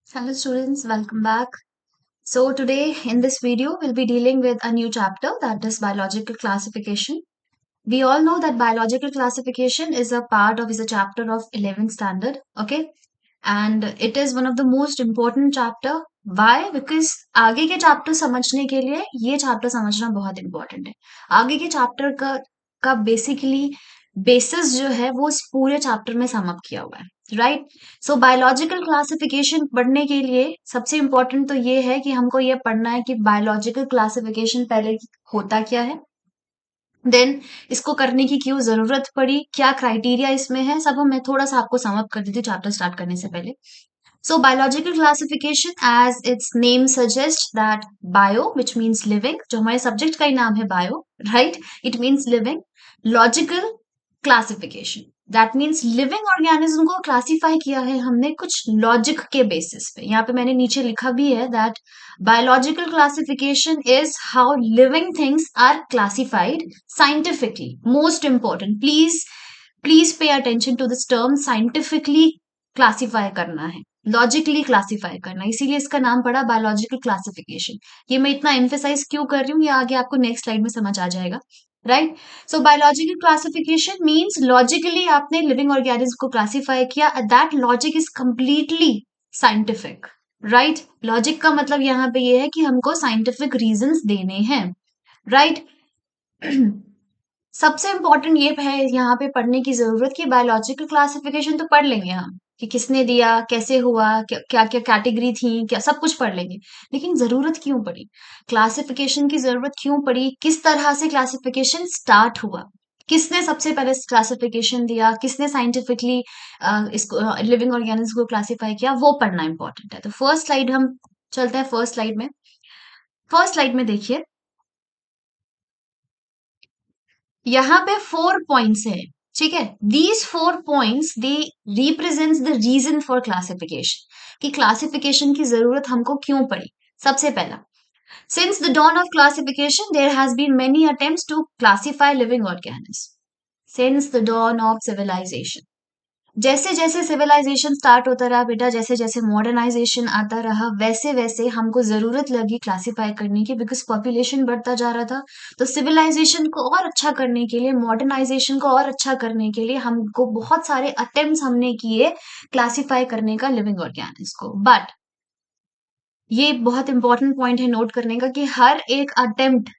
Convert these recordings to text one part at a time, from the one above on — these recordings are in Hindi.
Hello students, welcome back. So today in this video, we'll be dealing with a new chapter that is biological classification. We all know that biological classification is a chapter of 11th standard, okay? And it is one of the most important chapter. Why? Because आगे के चैप्टर समझने के लिए ये चैप्टर समझना बहुत important है. आगे के चैप्टर का बेसिकली बेसिस जो है वो इस पूरे चैप्टर में सम अप किया हुआ है, राइट? सो बायोलॉजिकल क्लासिफिकेशन पढ़ने के लिए सबसे इम्पोर्टेंट तो ये है कि हमको ये पढ़ना है कि बायोलॉजिकल क्लासिफिकेशन पहले होता क्या है, देन इसको करने की क्यों जरूरत पड़ी, क्या क्राइटेरिया इसमें है, सब मैं थोड़ा सा आपको सम अप कर देती हूँ चैप्टर स्टार्ट करने से पहले. So biological classification, as its name suggests, that bio, which means living, जो हमारे सब्जेक्ट का ही नाम है bio, right? It means living. Logical classification, that means living organism को क्लासीफाई किया है हमने कुछ लॉजिक के बेसिस पे. यहाँ पे मैंने नीचे लिखा भी है that biological classification is how living things are classified scientifically. Most important, please pay attention to this term. Scientifically classify करना है, लॉजिकली क्लासीफाई करना, इसीलिए इसका नाम पड़ा बायोलॉजिकल क्लासिफिकेशन. ये मैं इतना एम्फेसाइज क्यों कर रही हूँ, ये आगे आपको नेक्स्ट स्लाइड में समझ आ जाएगा, right? So biological classification means logically आपने लिविंग ऑर्गेनिज्म को क्लासीफाई किया, that logic is completely scientific, right? Logic का मतलब यहाँ पे ये है कि हमको साइंटिफिक रीजंस देने हैं, राइट? सबसे इंपॉर्टेंट ये है यहाँ पे पढ़ने की जरूरत कि बायोलॉजिकल क्लासिफिकेशन तो पढ़ लेंगे हम कि किसने दिया, कैसे हुआ, क्या क्या कैटेगरी थी, क्या सब कुछ पढ़ लेंगे. लेकिन जरूरत क्यों पड़ी, क्लासिफिकेशन की जरूरत क्यों पड़ी, किस तरह से क्लासिफिकेशन स्टार्ट हुआ, किसने सबसे पहले क्लासिफिकेशन दिया, किसने साइंटिफिकली इसको लिविंग ऑर्गेनिज्म को क्लासिफाई किया, वो पढ़ना इंपॉर्टेंट है. तो फर्स्ट स्लाइड हम चलते हैं. फर्स्ट स्लाइड में देखिए, यहाँ पे 4 पॉइंट्स है, ठीक है? These 4 points they represents the reason for classification, कि क्लासिफिकेशन की जरूरत हमको क्यों पड़ी. सबसे पहला, since the dawn of classification there has been many attempts to classify living organism. Since the dawn of civilization, जैसे जैसे सिविलाइजेशन स्टार्ट होता रहा बेटा, जैसे जैसे मॉडर्नाइजेशन आता रहा, वैसे वैसे हमको जरूरत लगी क्लासिफाई करने की, बिकॉज पॉपुलेशन बढ़ता जा रहा था. तो सिविलाइजेशन को और अच्छा करने के लिए, मॉडर्नाइजेशन को और अच्छा करने के लिए हमको बहुत सारे अटेम्प्ट्स हमने किए क्लासिफाई करने का लिविंग ऑर्गेनिज्म को. बट ये बहुत इंपॉर्टेंट पॉइंट है नोट करने का कि हर एक अटेम्प्ट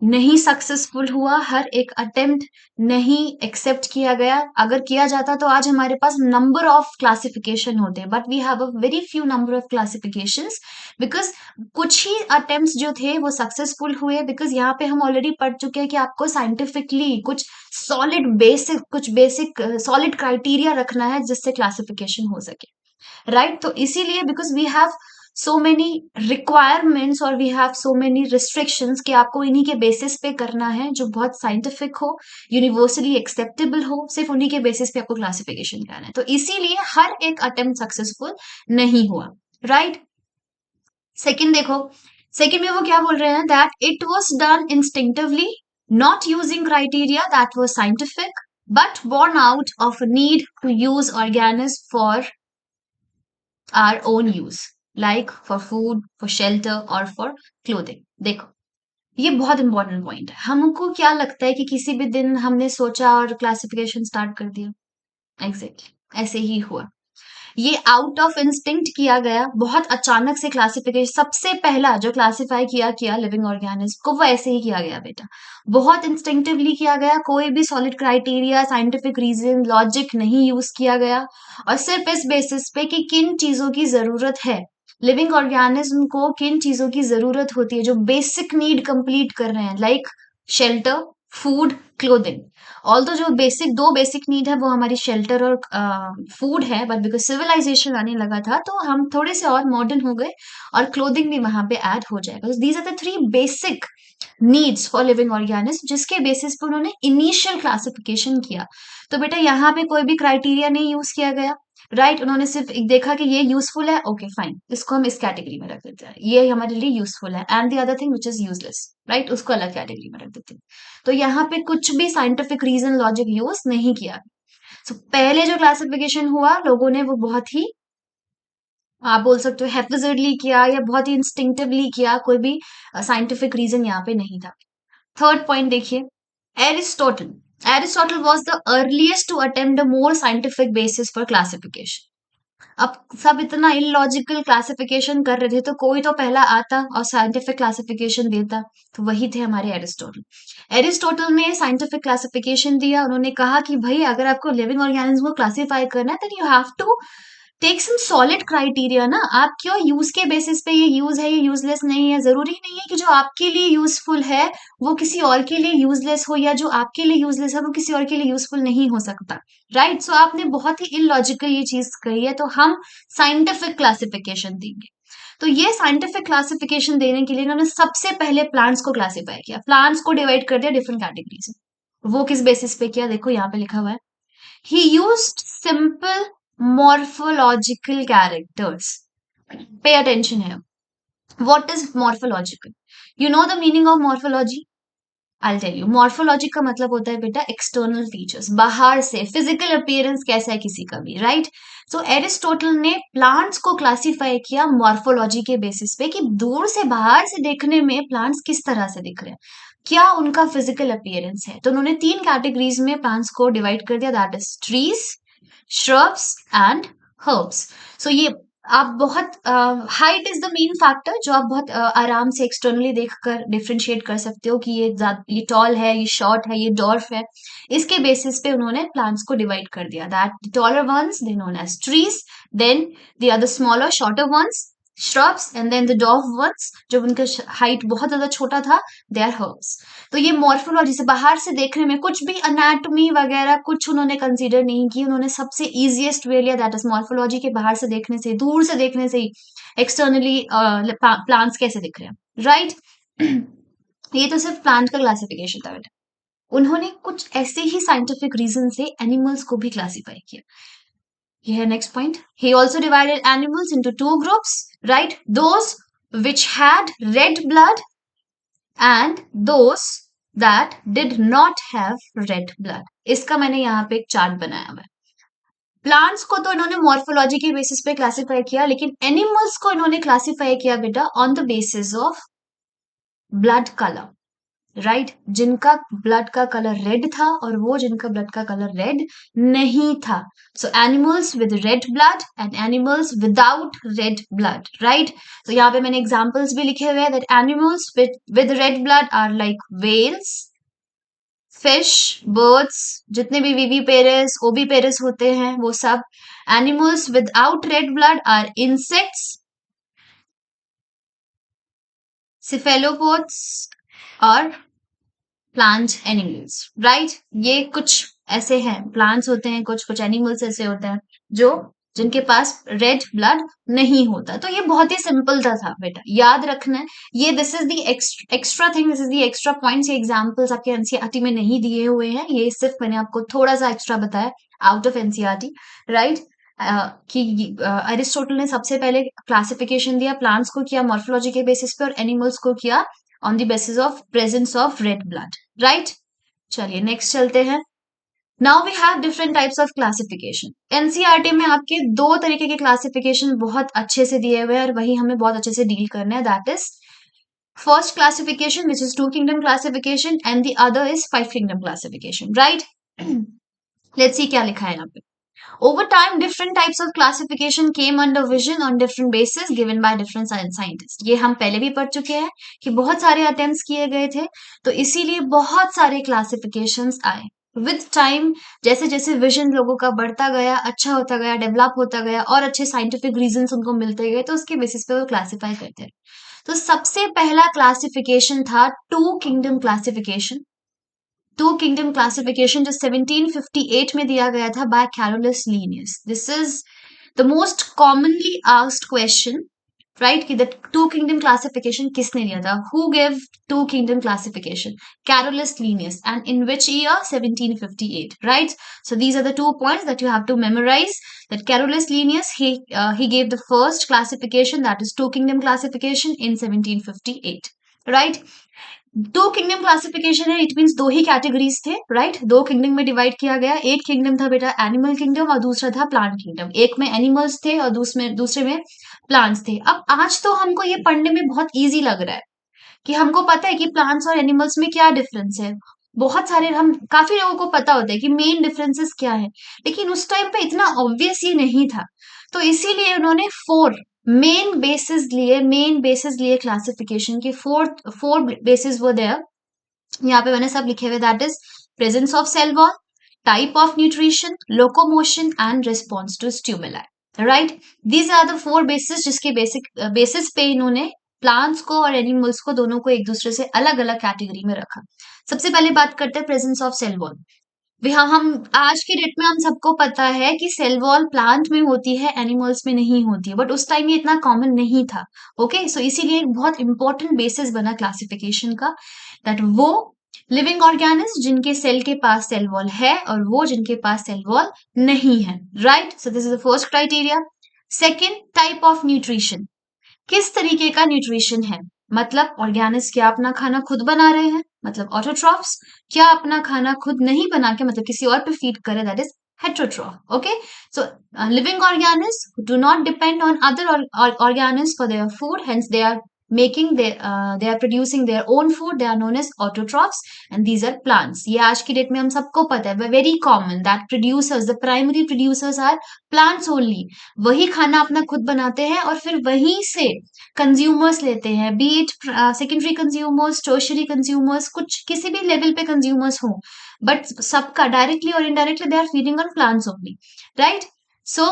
नहीं सक्सेसफुल हुआ, हर एक अटेम्प्ट नहीं एक्सेप्ट किया गया. अगर किया जाता तो आज हमारे पास नंबर ऑफ क्लासिफिकेशन होते, but we have a very few number of classifications, because कुछ ही अटेम्प्ट्स जो थे वो सक्सेसफुल हुए. बिकॉज यहाँ पे हम ऑलरेडी पढ़ चुके हैं कि आपको साइंटिफिकली कुछ बेसिक सॉलिड क्राइटेरिया रखना है जिससे क्लासिफिकेशन हो सके, राइट? तो इसीलिए because we have so many requirements और we have so many restrictions कि आपको इन्हीं के बेसिस पे करना है, जो बहुत साइंटिफिक हो, यूनिवर्सली एक्सेप्टेबल हो, सिर्फ उन्हीं के बेसिस पे आपको क्लासिफिकेशन करना है. तो इसीलिए हर एक अटेम्प्ट सक्सेसफुल नहीं हुआ, राइट? सेकंड देखो, सेकंड में वो क्या बोल रहे हैं, that it was done instinctively, not using criteria that was scientific, but born out of a need to use organisms for our own use, like for food, for shelter or for clothing. देखो, ये बहुत इंपॉर्टेंट पॉइंट है. हमको क्या लगता है कि किसी भी दिन हमने सोचा और क्लासिफिकेशन स्टार्ट कर दिया? एग्जैक्टली ऐसे ही हुआ. ये आउट ऑफ इंस्टिंक्ट किया गया, बहुत अचानक से क्लासिफिकेशन. सबसे पहला जो क्लासिफाई किया लिविंग ऑर्गेनिज्म को, वो ऐसे ही किया गया बेटा, बहुत इंस्टिंक्टिवली किया गया. कोई भी solid criteria, scientific reason, logic नहीं यूज किया गया, और सिर्फ इस बेसिस पे कि किन चीजों की जरूरत है, लिविंग ऑर्गेनिज्म को किन चीजों की जरूरत होती है जो बेसिक नीड कंप्लीट कर रहे हैं, like shelter, food, clothing. All जो दो बेसिक नीड है वो हमारी शेल्टर और फूड है, बट बिकॉज सिविलाइजेशन आने लगा था तो हम थोड़े से और मॉडर्न हो गए और क्लोथिंग भी वहां पे ऐड हो जाएगा. These are the three basic needs for living organism, जिसके बेसिस पे उन्होंने इनिशियल क्लासिफिकेशन किया. तो बेटा यहाँ पे कोई भी क्राइटेरिया नहीं यूज किया गया, राइट? उन्होंने सिर्फ देखा कि ये यूजफुल है, ओके फाइन, इसको हम इस कैटेगरी में रख देते हैं, ये हमारे लिए यूजफुल है, and the other thing which is useless, right, उसको अलग कैटेगरी में रख देते हैं. तो यहाँ पे कुछ भी साइंटिफिक रीजन, लॉजिक यूज नहीं किया. सो पहले जो क्लासिफिकेशन हुआ लोगों ने वो बहुत ही आप बोल सकते हो हैप्पीजर्डली किया या बहुत ही इंस्टिंक्टिवली किया, कोई भी साइंटिफिक रीजन यहाँ पे नहीं था। थर्ड पॉइंट देखिए, Aristotle Aristotle was the earliest to attempt a more scientific basis for classification. अब सब इतना इलॉजिकल क्लासिफिकेशन कर रहे थे, तो कोई तो पहला आता और साइंटिफिक क्लासिफिकेशन देता, तो वही थे हमारे एरिस्टोटल। एरिस्टोटल ने साइंटिफिक क्लासिफिकेशन दिया। उन्होंने कहा कि भाई अगर आपको लिविंग ऑर्गेनिज्म को क्लासिफाई करना है, then you have to take some solid criteria ना। आप क्यों यूज के बेसिस पे ये यूज है, ये यूजलेस नहीं है, जरूरी नहीं है कि जो आपके लिए यूजफुल है वो किसी और के लिए यूजलेस हो, या जो आपके लिए यूजलेस है वो किसी और के लिए यूजफुल नहीं हो सकता। राइट, सो आपने बहुत ही इलॉजिकल ये चीज कही है, तो हम साइंटिफिक क्लासिफिकेशन देंगे। तो ये साइंटिफिक क्लासिफिकेशन देने के लिए इन्होंने सबसे पहले प्लांट्स को क्लासिफाई किया, प्लांट्स को डिवाइड कर दिया डिफरेंट कैटेगरीज में। वो किस बेसिस पे किया, देखो यहाँ पे लिखा हुआ है, he used simple morphological characters. Pay attention here. What is morphological? You know the meaning of morphology? I'll tell you. Morphology का मतलब होता है बेटा एक्सटर्नल फीचर्स, बाहर से फिजिकल अपीयरेंस कैसा है किसी का भी, राइट। सो एरिस्टोटल ने प्लांट्स को क्लासिफाई किया मॉर्फोलॉजी के बेसिस पे, कि दूर से बाहर से देखने में प्लांट्स किस तरह से दिख रहे हैं, क्या उनका फिजिकल अपीयरेंस है। तो उन्होंने तीन कैटेगरीज में प्लांट्स को डिवाइड कर दिया, that is trees, shrubs and herbs. सो ये आप बहुत height is the main factor जो आप बहुत आराम से एक्सटर्नली देखकर डिफरेंशिएट कर सकते हो कि ये टॉल है, ये शॉर्ट है, ये डॉर्फ है। इसके बेसिस पे उन्होंने प्लांट्स को डिवाइड कर दिया, that taller ones they known as trees, then the other smaller shorter ones shrubs, and then the dwarf ones, जब उनका हाइट बहुत ज्यादा छोटा था, दे आर herbs. तो ये मॉर्फोलॉजी से बाहर से देखने में कुछ भी अनाटॉमी वगैरह कुछ उन्होंने कंसीडर नहीं की, उन्होंने सबसे इजीएस्ट वे लिया, दैट इज मॉर्फोलॉजी के बाहर से देखने से, दूर से देखने से ही एक्सटर्नली प्लांट्स कैसे दिख रहे हैं, राइट। ये तो सिर्फ प्लांट का क्लासिफिकेशन था बेटा। उन्होंने कुछ ऐसे ही साइंटिफिक रीजन से एनिमल्स को भी क्लासिफाई किया। ये है next point, he also divided animals into two groups, right, those which had read blood and those that did not have red blood. इसका मैंने यहाँ पे एक चार्ट बनाया हुआ है। प्लांट्स को तो इन्होंने मॉर्फोलॉजी के बेसिस पे क्लासिफाई किया, लेकिन एनिमल्स को इन्होंने क्लासिफाई किया बेटा on the basis of blood colour, right, जिनका ब्लड का कलर रेड था और वो जिनका ब्लड का कलर रेड नहीं था। So animals with red blood and animals without red blood, right. तो यहाँ पे मैंने एग्जांपल्स भी लिखे हुए हैं, that animals with red blood are like whales, fish, birds, जितने भी विविपेरस ओविपेरस होते हैं वो सब। Animals without red blood are insects, cephalopods और प्लांट एनिमल्स, राइट। ये कुछ ऐसे हैं प्लांट्स होते हैं, कुछ कुछ एनिमल्स ऐसे होते हैं जो जिनके पास रेड ब्लड नहीं होता। तो ये बहुत ही सिंपल था बेटा, याद रखना है ये, this is the extra thing, this is the extra points. ये एग्जांपल्स आपके एनसीईआरटी में नहीं दिए हुए हैं, ये सिर्फ मैंने आपको थोड़ा सा एक्स्ट्रा बताया आउट ऑफ एनसीईआरटी, राइट। कि अरिस्टोटल ने सबसे पहले क्लासिफिकेशन दिया, प्लांट्स को किया मॉर्फोलॉजी के बेसिस पे और एनिमल्स को किया on the basis of presence of red blood, right. चलिए नेक्स्ट चलते हैं। Now we have different types of classification. NCERT में आपके दो तरीके के क्लासिफिकेशन बहुत अच्छे से दिए हुए हैं और वही हमें बहुत अच्छे से डील करना है, that is first classification which is two kingdom classification and the other is five kingdom classification, right. Let's see क्या लिखा है यहाँ पे। Over time, different types of classification came under vision on different bases given by different scientists. ये हम पहले भी पढ़ चुके हैं कि बहुत सारे attempts किए गए थे, तो इसीलिए बहुत सारे classifications आए। With time, जैसे जैसे vision लोगों का बढ़ता गया, अच्छा होता गया, डेवलप होता गया और अच्छे scientific reasons उनको मिलते गए, तो उसके बेसिस पे वो क्लासीफाई करते हैं। तो सबसे पहला क्लासिफिकेशन था two kingdom classification. Two kingdom classification जो 1758 में दिया गया था by Carolus Linnaeus. This is the most commonly asked question, right, कि द टू किंगडम क्लासिफिकेशन किसने दिया था, who give two kingdom classification, Carolus Linnaeus, and in which year, 1758, right. So these are the 2 points that you have to memorize, that Carolus Linnaeus, he gave the first classification, that is two kingdom classification in 1758, right। दो किंगडम क्लासिफिकेशन है, इट मीन्स दो ही कैटेगरीज थे, राइट। दो किंगडम में डिवाइड किया गया, एक किंगडम था बेटा एनिमल किंगडम और दूसरा था प्लांट किंगडम। एक में एनिमल्स थे और दूसरे में प्लांट्स थे। अब आज तो हमको ये पढ़ने में बहुत इजी लग रहा है कि हमको पता है कि प्लांट्स और एनिमल्स में क्या डिफरेंस है। बहुत सारे हम काफी लोगों को पता होता है कि मेन डिफरेंसेस क्या है, लेकिन उस टाइम पे इतना ऑब्वियस ये नहीं था। तो इसीलिए उन्होंने मेन बेसिस लिए क्लासिफिकेशन के। फोर फोर बेसिस वो देयर, यहाँ पे मैंने सब लिखे हुए, that is presence of cell wall, type of nutrition, locomotion and response to stimuli. Right, these are the four basis जिसके बेसिस पे इन्होंने प्लांट्स को और एनिमल्स को दोनों को एक दूसरे से अलग अलग कैटेगरी में रखा। सबसे पहले बात करते हैं प्रेजेंस ऑफ सेल वॉल। हम आज के डेट में हम सबको पता है कि सेल वॉल प्लांट में होती है, एनिमल्स में नहीं होती है, बट उस टाइम ये इतना कॉमन नहीं था। ओके, सो इसीलिए एक बहुत इंपॉर्टेंट बेसिस बना क्लासिफिकेशन का, दैट वो लिविंग ऑर्गेनिज्म जिनके सेल के पास सेल वॉल है और वो जिनके पास सेल वॉल नहीं है। Right, so this is the first criteria. Second, type of nutrition, किस तरीके का न्यूट्रिशन है, मतलब ऑर्गेनिक्स क्या अपना खाना खुद बना रहे हैं, मतलब ऑटोट्रॉफ्स, क्या अपना खाना खुद नहीं बना के मतलब किसी और पे फीड करे, that is heterotroph. Okay, so living Organics do not depend on other Organics for their food, hence they are producing their own food, they are known as autotrophs, and these are plants। ये आज की डेट में हम सबको पता है, very common that producers, the primary producers are plants only. वही खाना अपना खुद बनाते हैं और फिर वहीं से कंज्यूमर्स लेते हैं, B it secondary consumers, tertiary consumers, कुछ किसी भी लेवल पे कंज्यूमर्स हो, बट सबका डायरेक्टली और indirectly they are feeding on plants only. Right, so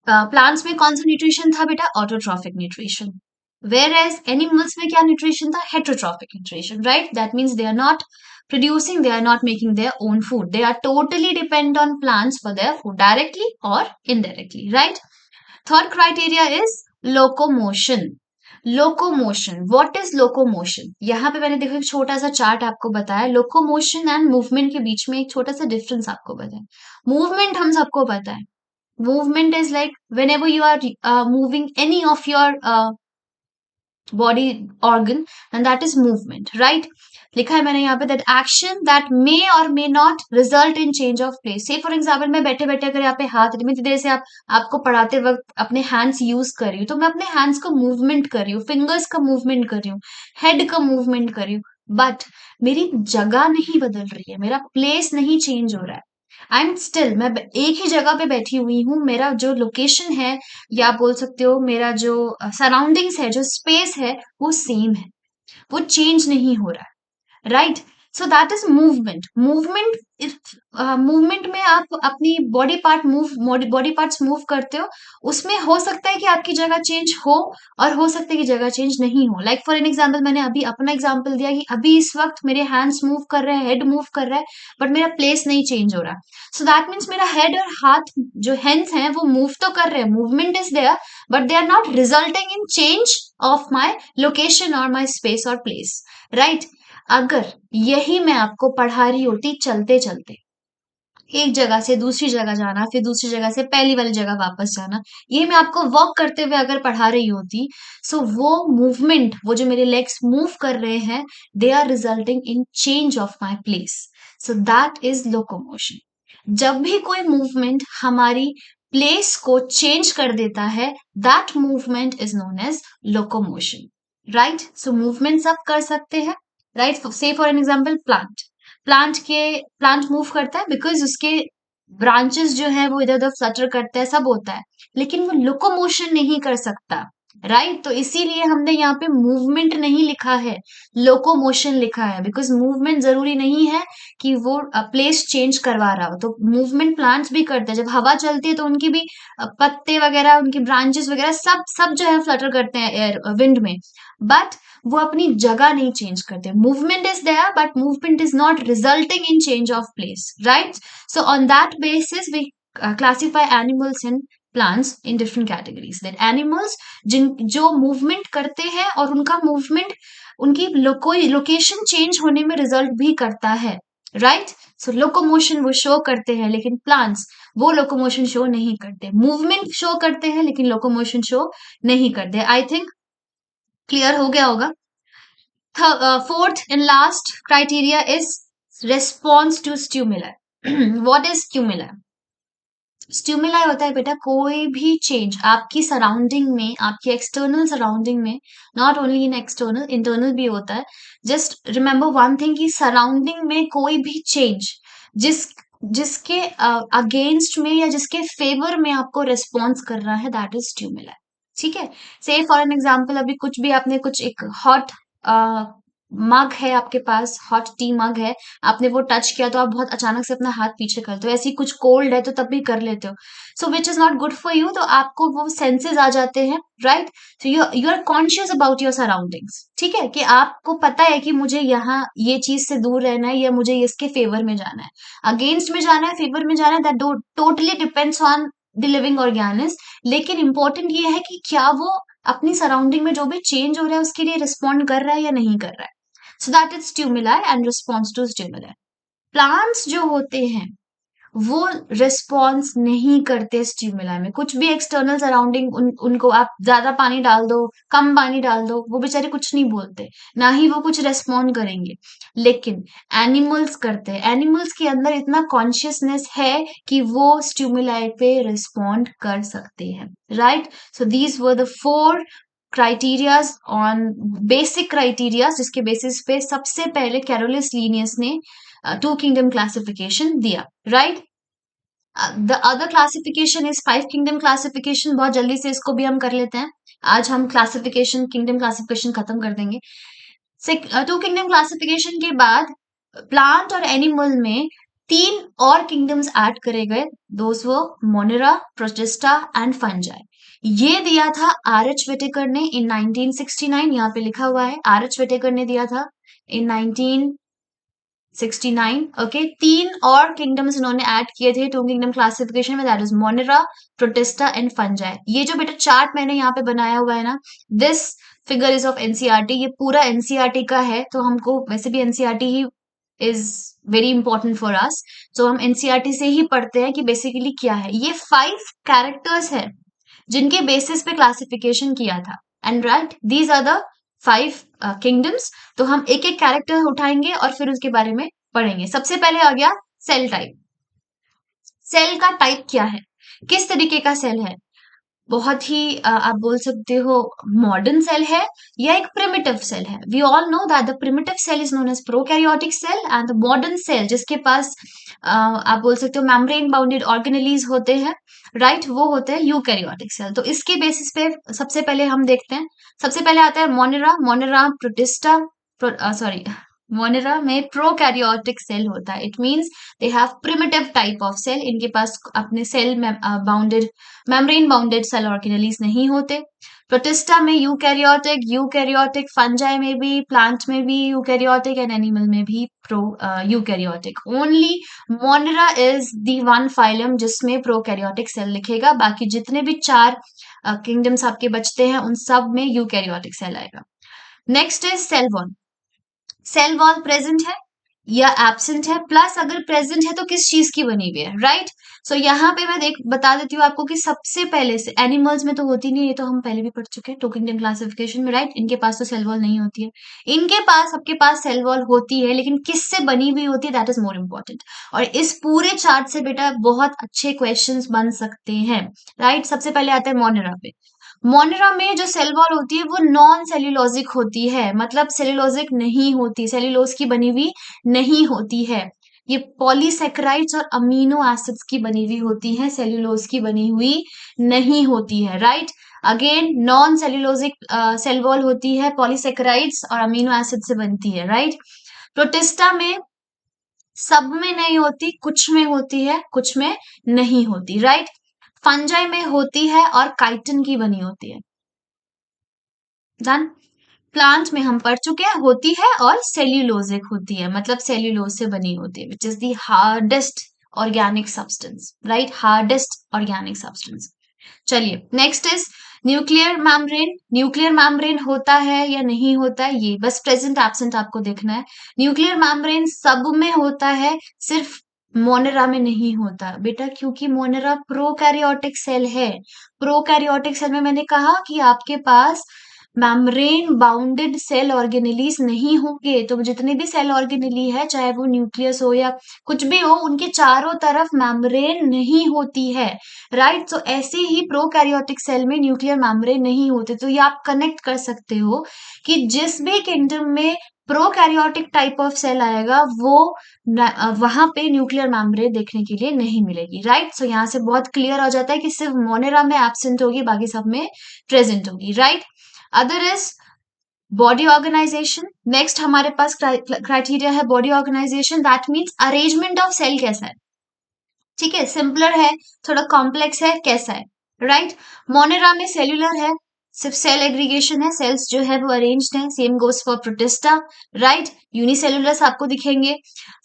plants में कौन सा न्यूट्रिशन था बेटा, autotrophic nutrition. Whereas animals में क्या न्यूट्रिशन था, heterotrophic nutrition. Right, that means they are not producing, they are not making their own food, they are totally dependent on plants for their food directly or indirectly। Right, third criteria is locomotion। Locomotion, what is locomotion, यहाँ पे मैंने देखो एक छोटा सा चार्ट आपको बताया, लोकोमोशन एंड मूवमेंट के बीच में एक छोटा सा डिफरेंस आपको बताया। मूवमेंट हम सबको पता है, movement is like whenever you are moving any of your body organ, and that is movement। right, लिखा है मैंने यहाँ पे दैट एक्शन दैट मे और may not result in change of place. से फॉर एग्जाम्पल मैं बैठे बैठे अगर यहाँ पे हाथ में देर से आपको पढ़ाते वक्त अपने हैंड्स यूज कर रही हूँ, तो मैं अपने हैंड्स को मूवमेंट कर रही हूँ, फिंगर्स का मूवमेंट कर रही हूँ, हेड का मूवमेंट कर रही हूँ, बट मेरी जगह नहीं बदल रही है, मेरा प्लेस नहीं चेंज हो रहा है। आई एम स्टिल, मैं एक ही जगह पे बैठी हुई हूँ, मेरा जो लोकेशन है या आप बोल सकते हो मेरा जो सराउंडिंग्स है, जो स्पेस है, वो सेम है, वो चेंज नहीं हो रहा है। Right, so that is movement. Movement में आप अपनी बॉडी पार्ट्स मूव करते हो, उसमें हो सकता है कि आपकी जगह चेंज हो और हो सकता है कि जगह चेंज नहीं हो। लाइक फॉर एन एग्जाम्पल, मैंने अभी अपना एग्जाम्पल दिया कि अभी इस वक्त मेरे हैंड्स मूव कर रहे हैं, हेड मूव कर रहा है, बट मेरा प्लेस नहीं चेंज हो रहा। सो दैट मीन्स मेरा हेड और हाथ जो हैंड्स हैं वो मूव तो कर रहे हैं, movement is there, but they are not resulting in change of my location और माई स्पेस और प्लेस। राइट, अगर यही मैं आपको पढ़ा रही होती चलते चलते, एक जगह से दूसरी जगह जाना, फिर दूसरी जगह से पहली वाली जगह वापस जाना, ये मैं आपको वॉक करते हुए अगर पढ़ा रही होती, सो वो मूवमेंट, वो जो मेरे लेग्स मूव कर रहे हैं, they are resulting in change of my place. So that is locomotion. जब भी कोई मूवमेंट हमारी प्लेस को चेंज कर देता है, that movement is known as locomotion. Right, so movement सब कर सकते हैं। Right, say for an example plant move करता है बिकॉज उसके ब्रांचेस जो है वो इधर उधर फ्लटर करते हैं, सब होता है, लेकिन वो लोकोमोशन नहीं कर सकता। राइट, तो इसीलिए हमने यहाँ पे मूवमेंट नहीं लिखा है, लोकोमोशन लिखा है, बिकॉज मूवमेंट जरूरी नहीं है कि वो प्लेस चेंज करवा रहा हो। तो मूवमेंट प्लांट्स भी करते हैं, जब हवा चलती है तो उनकी भी पत्ते वगैरह, उनकी ब्रांचेस वगैरह सब सब जो है फ्लटर करते हैं एयर विंड में, बट वो अपनी जगह नहीं चेंज करते। Movement is there but movement is not resulting in change of place. Right, so on that basis we classify animals and plants in different categories. That animals जिन जो मूवमेंट करते हैं और उनका मूवमेंट उनकी लोकेशन चेंज होने में रिजल्ट भी करता है। राइट, सो लोकोमोशन वो शो करते हैं, लेकिन प्लांट्स वो लोकोमोशन शो नहीं करते, मूवमेंट शो करते हैं लेकिन लोकोमोशन शो नहीं करते। आई थिंक क्लियर हो गया होगा। Fourth and last criteria is response to stimuli। What is stimuli? Stimuli होता है बेटा कोई भी चेंज आपकी सराउंडिंग में, आपकी एक्सटर्नल सराउंडिंग में, not only in external, internal भी होता है। जस्ट रिमेंबर वन थिंग कि सराउंडिंग में कोई भी चेंज जिस जिसके अगेंस्ट में या जिसके फेवर में आपको रिस्पॉन्स कर रहा है, दैट इज स्टिमुलाई। ठीक है। से फॉर एन एग्जाम्पल, अभी कुछ भी आपने कुछ एक हॉट मग है आपके पास, हॉट टी मग है, आपने वो टच किया तो आप बहुत अचानक से अपना हाथ पीछे करते हो। ऐसे ही कुछ कोल्ड है तो तब भी कर लेते हो। So which is not good for you, तो आपको वो सेंसेस आ जाते हैं, right. So you are conscious about your surroundings. ठीक है, कि आपको पता है कि मुझे यहाँ ये चीज से दूर रहना है या मुझे इसके फेवर में जाना है, अगेंस्ट में जाना है, फेवर में जाना है, that totally depends on the living organism. लेकिन इंपॉर्टेंट ये है कि क्या वो अपनी सराउंडिंग में जो भी चेंज हो रहा है उसके लिए रिस्पॉन्ड कर रहा है या नहीं कर रहा है। So that is stimuli and response to stimuli. Plants जो होते हैं वो रिस्पॉन्स नहीं करते स्टिमुलाई में। कुछ भी एक्सटर्नल सराउंडिंग उनको आप ज्यादा पानी डाल दो, कम पानी डाल दो, वो बेचारे कुछ नहीं बोलते, ना ही वो कुछ रेस्पॉन्ड करेंगे। लेकिन एनिमल्स करते हैं, एनिमल्स के अंदर इतना कॉन्शियसनेस है कि वो स्टिमुलाई पे रिस्पॉन्ड कर सकते हैं, right. So these were the four criterias on basic criterias जिसके बेसिस पे सबसे पहले कैरोलिस लीनियस ने टू किंगडम क्लासिफिकेशन दिया, right. The other classification is five kingdom classification. बहुत जल्दी से इसको भी हम कर लेते हैं। आज हम क्लासिफिकेशन, किंगडम क्लासिफिकेशन खत्म कर देंगे। टू किंगडम क्लासिफिकेशन के बाद प्लांट और एनिमल में तीन और किंगडम्स ऐड करे गए। दोस वो मोनेरा, प्रोटिस्टा एंड फंजाई। ये दिया था आर एच वेटेकर ने इन 1969। यहाँ पे लिखा हुआ है आर एच वेटेकर ने दिया था इन 1969। ओके, तीन और किंगडम्स इन्होंने ऐड किए थे टू किंगडम क्लासिफिकेशन में, that is Monera, protista and fungi. ये जो बेटा चार्ट मैंने यहाँ पे बनाया हुआ है ना, this figure is of NCERT. ये पूरा एनसीईआरटी का है, तो हमको वैसे भी NCERT he is very important for us. तो हम एनसीईआरटी से ही पढ़ते हैं कि बेसिकली क्या है। ये 5 कैरेक्टर्स है जिनके बेसिस पे क्लासिफिकेशन किया था, and right these are the 5 kingdoms. तो हम एक एक कैरेक्टर उठाएंगे और फिर उसके बारे में पढ़ेंगे। सबसे पहले आ गया सेल टाइप। सेल का टाइप क्या है, किस तरीके का सेल है। बहुत ही आप बोल सकते हो मॉडर्न सेल है या एक प्रिमिटिव सेल है। We all know that the primitive cell is known as prokaryotic cell and the modern cell जिसके पास आप बोल सकते हो मेम्ब्रेन बाउंडेड ऑर्गेनेलीज होते हैं, राइट, वो होते हैं यूकैरियोटिक सेल। तो इसके बेसिस पे सबसे पहले हम देखते हैं। सबसे पहले आता है Monera. Monera Protista, sorry, Monera में प्रोकैरियोटिक सेल होता है। It means they have primitive type of cell. इनके पास अपने सेल में bounded, membrane bounded cell organelles नहीं होते। प्रोटिस्टा में यूकैरियोटिक, यूकैरियोटिक फंजाई में भी, प्लांट में भी यूकैरियोटिक एंड एनिमल में भी pro eukaryotic. Only Monera is the one phylum जिसमें प्रोकैरियोटिक सेल लिखेगा। बाकी जितने भी 4 किंगडम्स आपके बचते हैं उन सब में यूकैरियोटिक सेल आएगा। Next is cell wall. Cell wall present है या एब्सेंट है, प्लस अगर प्रेजेंट है तो किस चीज की बनी हुई है, राइट। सो यहाँ पे मैं बता देती हूँ आपको कि सबसे पहले से एनिमल्स में तो होती नहीं है, ये तो हम पहले भी पढ़ चुके हैं टू किंगडम क्लासिफिकेशन में, राइट। इनके पास तो सेल वॉल नहीं होती है। इनके पास, सबके पास सेल वॉल होती है, लेकिन किससे बनी हुई होती है, दैट इज मोर इम्पोर्टेंट। और इस पूरे चार्ट से बेटा बहुत अच्छे क्वेश्चंस बन सकते हैं, राइट। सबसे पहले आता है मोनेरा पे। मोनेरा में जो सेल वॉल होती है वो नॉन सेल्यूलोजिक होती है, मतलब सेल्यूलोजिक नहीं होती, सेल्यूलोज की बनी हुई नहीं होती है। ये पॉलीसेक्राइड्स और अमीनो एसिड्स की बनी हुई होती है, सेल्यूलोज की बनी हुई नहीं होती है, right. Again non cellulosic cell wall होती है, पॉलीसेक्राइड्स और अमीनो एसिड से बनती है, राइट। प्रोटिस्टा में सब में नहीं होती, कुछ में होती है, कुछ में नहीं होती, राइट। फंजाई में होती है और काइटिन की बनी होती है। डन। प्लांट में हम पढ़ चुके हैं होती है और सेल्यूलोजिक होती है, मतलब सेल्यूलोज से बनी होती है, which is the hardest organic substance, right, hardest organic substance. चलिए next is nuclear membrane. Nuclear membrane होता है या नहीं होता है, ये बस प्रेजेंट एब्सेंट आपको देखना है। न्यूक्लियर मैम्ब्रेन सब में होता है, सिर्फ मोनेरा में नहीं होता बेटा, क्योंकि मोनेरा प्रोकैरियोटिक सेल है। प्रोकैरियोटिक सेल में मैंने कहा कि आपके पास मेम्ब्रेन बाउंडेड सेल ऑर्गेनेलीज नहीं होंगे, तो जितने भी सेल ऑर्गेनेली है, चाहे वो न्यूक्लियस हो या कुछ भी हो, उनके चारों तरफ मेम्ब्रेन नहीं होती है, राइट। तो ऐसे ही प्रोकैरियोटिक सेल में न्यूक्लियर मेम्ब्रेन नहीं होते। तो ये आप कनेक्ट कर सकते हो कि जिस भी किंगडम में प्रोकैरियोटिक टाइप ऑफ सेल आएगा, वो वहां पे न्यूक्लियर मेम्ब्रेन देखने के लिए नहीं मिलेगी, राइट। सो यहाँ से बहुत क्लियर हो जाता है कि सिर्फ मोनेरा में एब्सेंट होगी, बाकी सब में प्रेजेंट होगी, right. Other is body organization. Next हमारे पास क्राइटेरिया है body organization, that means arrangement of cell कैसा है, ठीक है, सिंपलर है, थोड़ा कॉम्प्लेक्स है, कैसा है, राइट। मोनेरा में सेल्यूलर है, सिर्फ सेल एग्रीगेशन है, सेल्स जो है वो अरेंज्ड है। Same goes for protista, right, unicellulars आपको दिखेंगे।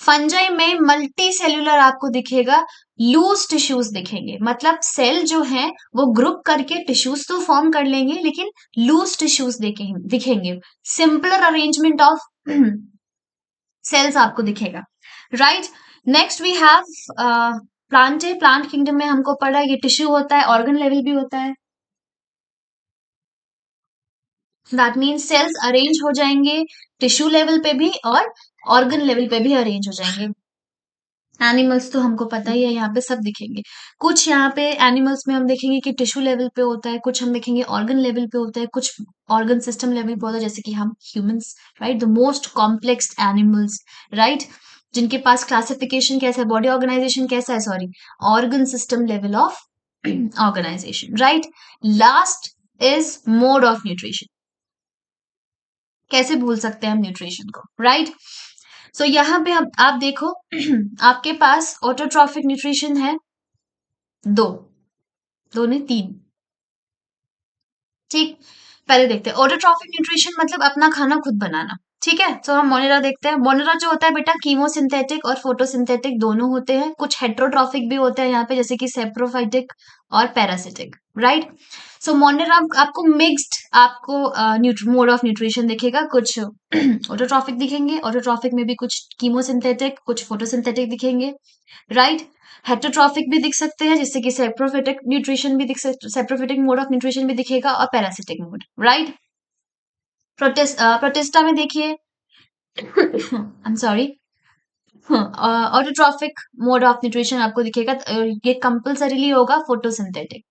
फंजाई में मल्टी सेल्यूलर आपको दिखेगा, लूज टिश्यूज दिखेंगे, मतलब सेल जो है वो ग्रुप करके टिश्यूज तो फॉर्म कर लेंगे, लेकिन लूज टिश्यूज दिखेंगे। सिंपलर अरेंजमेंट ऑफ सेल्स आपको दिखेगा, right. Next we have plant है। प्लांट किंगडम में हमको पढ़ा ये टिश्यू होता है, ऑर्गन लेवल भी होता है, दैट मीन्स सेल्स अरेंज हो जाएंगे टिश्यू लेवल पे भी और ऑर्गन लेवल पे भी अरेंज हो जाएंगे। एनिमल्स तो हमको पता ही है, यहाँ पे सब दिखेंगे। कुछ यहाँ पे एनिमल्स में हम देखेंगे कि टिश्यू लेवल पे होता है, कुछ हम देखेंगे ऑर्गन लेवल पे होता है, कुछ ऑर्गन सिस्टम लेवल पे होता है, जैसे कि हम humans, right, the most complex animals, right, जिनके पास क्लासिफिकेशन कैसा है, बॉडी ऑर्गेनाइजेशन कैसा है, sorry, organ system level of organization, right. Last is mode of nutrition. कैसे भूल सकते हैं हम न्यूट्रिशन को, राइट। सो यहाँ पे आप देखो आपके पास ऑटोट्रॉफिक न्यूट्रिशन है, दो, दो नहीं तीन, ठीक। पहले देखते हैं ऑटोट्रॉफिक न्यूट्रिशन, मतलब अपना खाना खुद बनाना, ठीक है। तो हम मोनेरा देखते हैं। मोनेरा जो होता है बेटा, कीमोसिंथेटिक और फोटोसिंथेटिक दोनों होते हैं। कुछ हेट्रोट्रॉफिक भी होते हैं यहाँ पे, जैसे कि सेप्रोफाइटिक और पैरासिटिक, राइट। सो मोनेरा आपको मिक्स्ड, आपको मोड ऑफ न्यूट्रिशन दिखेगा। कुछ ऑटोट्रॉफिक दिखेंगे, ऑटोट्रॉफिक में भी कुछ कीमोसिंथेटिक, कुछ फोटोसिंथेटिक दिखेंगे, राइट। हेट्रोट्रॉफिक भी दिख सकते हैं, जिससे कि सेप्रोफिटिक न्यूट्रिशन भी दिख सकते, सेप्रोफिटिक मोड ऑफ न्यूट्रिशन भी दिखेगा, और पैरासिटिक मोड, राइट। प्रोटिस्टा में देखिए I am sorry, autotrophic mode of nutrition आपको दिखेगा, ये कंपल्सरीली होगा फोटोसिंथेटिक,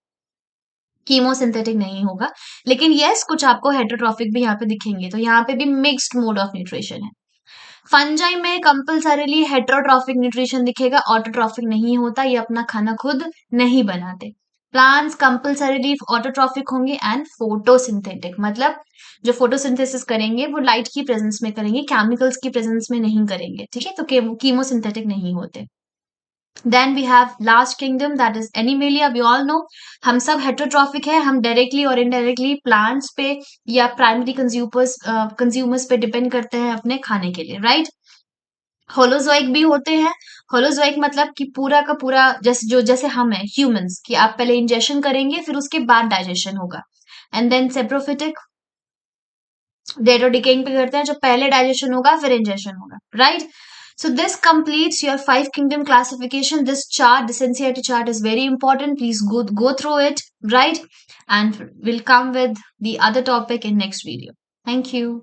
कीमोसिंथेटिक नहीं होगा। लेकिन यस, कुछ आपको हेट्रोट्रॉफिक भी यहाँ पे दिखेंगे, तो यहाँ पे भी मिक्स्ड मोड ऑफ न्यूट्रिशन है। फंजाई में कंपल्सरीली हेट्रोट्रॉफिक न्यूट्रिशन दिखेगा, ऑटोट्रॉफिक नहीं होता, ये अपना खाना खुद नहीं बनाते। प्लांट्स कंपल्सरीली ऑटोट्रॉफिक होंगे एंड फोटोसिंथेटिक, मतलब जो फोटोसिंथेसिस करेंगे वो लाइट की प्रेजेंस में करेंगे, केमिकल्स की प्रेजेंस में नहीं करेंगे, ठीक है। तो कीमोसिंथेटिक नहीं होते। Then we have last kingdom, that is Animalia. We all know हम सब हेट्रोट्रॉफिक है, हम डायरेक्टली और इनडायरेक्टली प्लांट्स पे या प्राइमरी कंज्यूमर्स पे डिपेंड करते हैं अपने खाने के लिए, राइट। होलोजोइक भी होते हैं। होलोजोइक मतलब कि पूरा का पूरा, जैसे हम हैं ह्यूमंस, कि आप पहले इंजेशन करेंगे फिर उसके बाद डाइजेशन होगा। एंड देन सेप्रोफिटिक, डेट और डिकेइंग पे करते हैं, जो पहले डाइजेशन होगा फिर इंजेशन होगा, right. So this completes your 5 kingdom classification. This chart, this NCERT chart is very important. Please go through it, right? And we'll come with the other topic in next video. Thank you.